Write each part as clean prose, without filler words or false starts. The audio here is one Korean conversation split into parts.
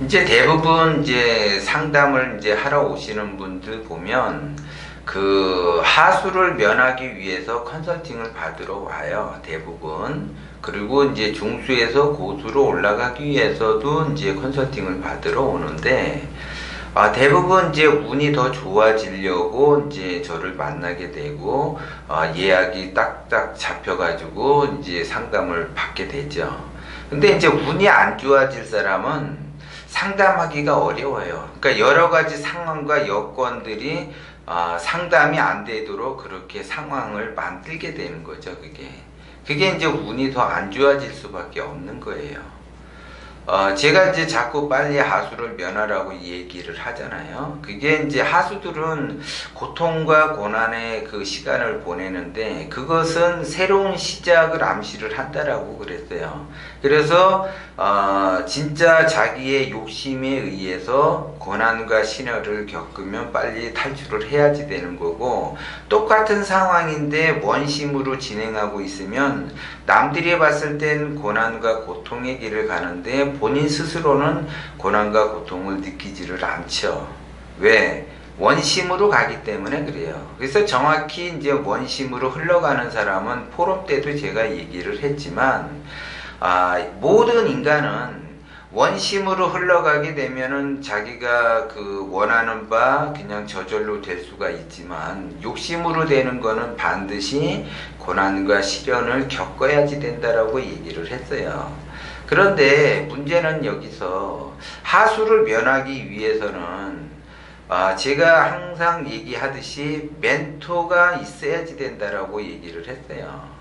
이제 대부분 이제 상담을 이제 하러 오시는 분들 보면 그 하수를 면하기 위해서 컨설팅을 받으러 와요. 대부분. 그리고 이제 중수에서 고수로 올라가기 위해서도 이제 컨설팅을 받으러 오는데, 대부분 이제 운이 더 좋아지려고 이제 저를 만나게 되고, 예약이 딱딱 잡혀가지고 이제 상담을 받게 되죠. 근데 이제 운이 안 좋아질 사람은 상담하기가 어려워요. 그러니까 여러 가지 상황과 여건들이 상담이 안 되도록 그렇게 상황을 만들게 되는 거죠. 그게 이제 운이 더 안 좋아질 수밖에 없는 거예요. 제가 이제 자꾸 빨리 하수를 면하라고 얘기를 하잖아요. 그게 이제 하수들은 고통과 고난의 그 시간을 보내는데 그것은 새로운 시작을 암시를 한다라고 그랬어요. 그래서 진짜 자기의 욕심에 의해서 고난과 신화를 겪으면 빨리 탈출을 해야지 되는 거고, 똑같은 상황인데 원심으로 진행하고 있으면 남들이 봤을 땐 고난과 고통의 길을 가는데 본인 스스로는 고난과 고통을 느끼지를 않죠. 왜? 원심으로 가기 때문에 그래요. 그래서 정확히 이제 원심으로 흘러가는 사람은 포럼 때도 제가 얘기를 했지만, 모든 인간은 원심으로 흘러가게 되면은 자기가 그 원하는 바 그냥 저절로 될 수가 있지만, 욕심으로 되는 거는 반드시 고난과 시련을 겪어야지 된다라고 얘기를 했어요. 그런데 문제는 여기서 하수를 면하기 위해서는 제가 항상 얘기하듯이 멘토가 있어야지 된다라고 얘기를 했어요.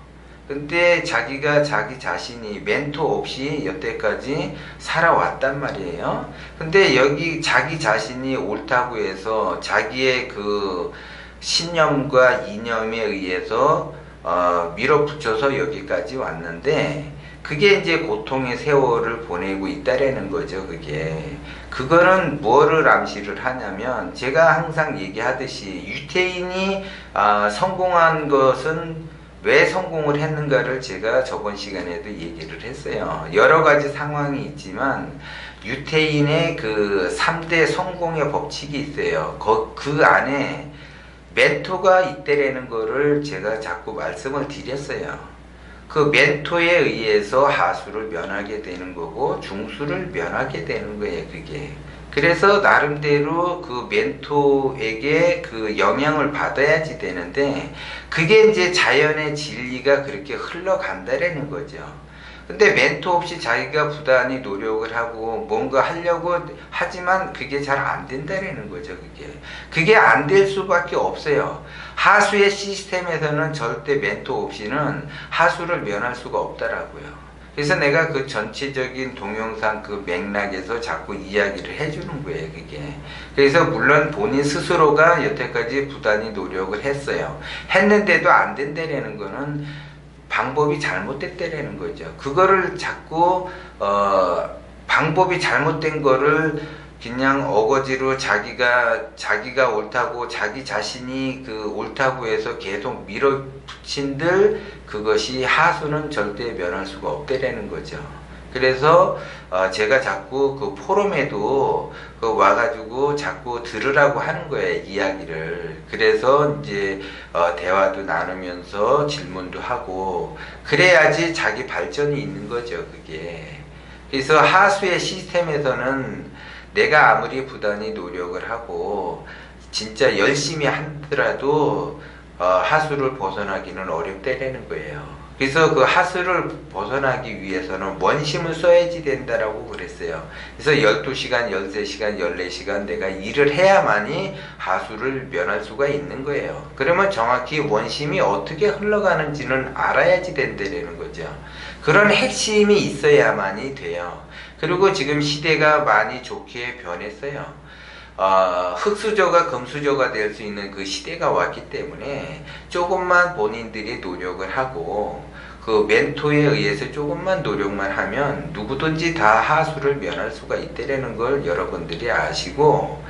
근데 자기가 자기 자신이 멘토 없이 여태까지 살아왔단 말이에요. 근데 여기 자기 자신이 옳다고 해서 자기의 그 신념과 이념에 의해서 밀어붙여서 여기까지 왔는데, 그게 이제 고통의 세월을 보내고 있다라는 거죠. 그거는 뭐를 암시를 하냐면, 제가 항상 얘기하듯이 유태인이 성공한 것은 왜 성공을 했는가를 제가 저번 시간에도 얘기를 했어요. 여러 가지 상황이 있지만 유태인의 그 3대 성공의 법칙이 있어요. 그 안에 멘토가 있다라는 거를 제가 자꾸 말씀을 드렸어요. 그 멘토에 의해서 하수를 면하게 되는 거고 중수를 면하게 되는 거예요. 그래서 나름대로 그 멘토에게 그 영향을 받아야지 되는데, 그게 이제 자연의 진리가 그렇게 흘러간다라는 거죠. 근데 멘토 없이 자기가 부단히 노력을 하고 뭔가 하려고 하지만 그게 잘 안 된다라는 거죠. 그게 안 될 수밖에 없어요. 하수의 시스템에서는 절대 멘토 없이는 하수를 면할 수가 없더라고요. 그래서 내가 그 전체적인 동영상 그 맥락에서 자꾸 이야기를 해주는 거예요. 그래서 물론 본인 스스로가 여태까지 부단히 노력을 했어요. 했는데도 안 된다라는 거는 방법이 잘못됐다라는 거죠. 그거를 자꾸 방법이 잘못된 거를 그냥 어거지로 자기가 옳다고, 자기 자신이 그 옳다고 해서 계속 밀어붙인들, 그것이 하수는 절대 면할 수가 없다라는 거죠. 그래서 제가 자꾸 그 포럼에도 와가지고 자꾸 들으라고 하는 거예요, 이야기를. 그래서 이제 대화도 나누면서 질문도 하고 그래야지 자기 발전이 있는 거죠. 그래서 하수의 시스템에서는 내가 아무리 부단히 노력을 하고 진짜 열심히 하더라도 하수를 벗어나기는 어렵다라는 거예요. 그래서 그 하수를 벗어나기 위해서는 원심을 써야지 된다라고 그랬어요. 그래서 12시간, 13시간, 14시간 내가 일을 해야만이 하수를 면할 수가 있는 거예요. 그러면 정확히 원심이 어떻게 흘러가는지는 알아야지 된다라는 거죠. 그런 핵심이 있어야만이 돼요. 그리고 지금 시대가 많이 좋게 변했어요. 흙수저가 금수저가 될 수 있는 그 시대가 왔기 때문에 조금만 본인들이 노력을 하고 그 멘토에 의해서 조금만 노력만 하면 누구든지 다 하수를 면할 수가 있다는 걸 여러분들이 아시고,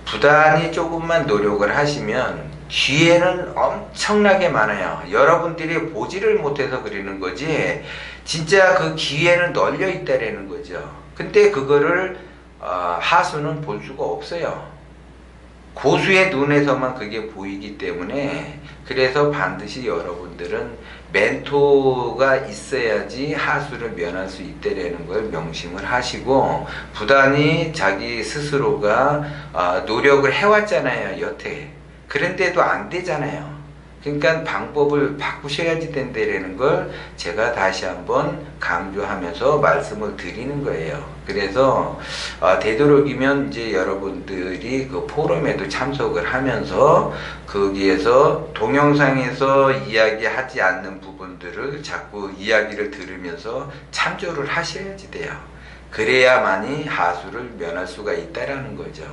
부단히 조금만 노력을 하시면 기회는 엄청나게 많아요. 여러분들이 보지를 못해서 그러는 거지 진짜 그 기회는 널려 있다라는 거죠. 근데 그거를 하수는 볼 수가 없어요. 고수의 눈에서만 그게 보이기 때문에, 그래서 반드시 여러분들은 멘토가 있어야지 하수를 면할 수 있다라는 걸 명심을 하시고, 부단히 자기 스스로가 노력을 해왔잖아요, 여태. 그런데도 안 되잖아요. 그러니까 방법을 바꾸셔야지 된다라는 걸 제가 다시 한번 강조하면서 말씀을 드리는 거예요. 그래서 되도록이면 이제 여러분들이 그 포럼에도 참석을 하면서 거기에서 동영상에서 이야기하지 않는 부분들을 자꾸 이야기를 들으면서 참조를 하셔야지 돼요. 그래야만이 하수를 면할 수가 있다라는 거죠.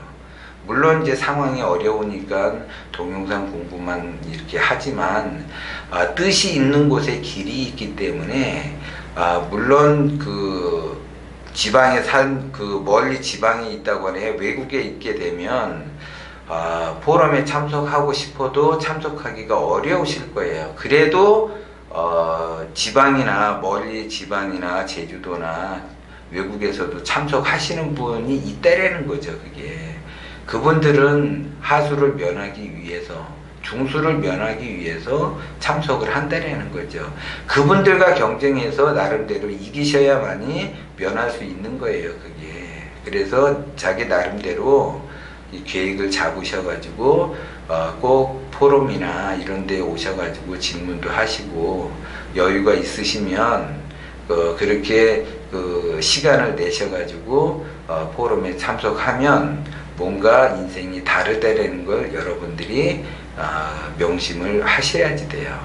물론 이제 상황이 어려우니까 동영상 공부만 이렇게 하지만 뜻이 있는 곳에 길이 있기 때문에 물론 그 지방에 그 멀리 지방에 있다고 해 외국에 있게 되면 포럼에 참석하고 싶어도 참석하기가 어려우실 거예요. 그래도 지방이나 멀리 지방이나 제주도나 외국에서도 참석하시는 분이 있다라는 거죠. 그게 그분들은 하수를 면하기 위해서, 중수를 면하기 위해서 참석을 한다는 거죠. 그분들과 경쟁해서 나름대로 이기셔야만이 면할 수 있는 거예요, 그게. 그래서 자기 나름대로 이 계획을 잡으셔가지고 꼭 포럼이나 이런 데 오셔가지고 질문도 하시고 여유가 있으시면 그렇게 시간을 내셔가지고 포럼에 참석하면 뭔가 인생이 다르다는 걸 여러분들이 명심을 하셔야지 돼요.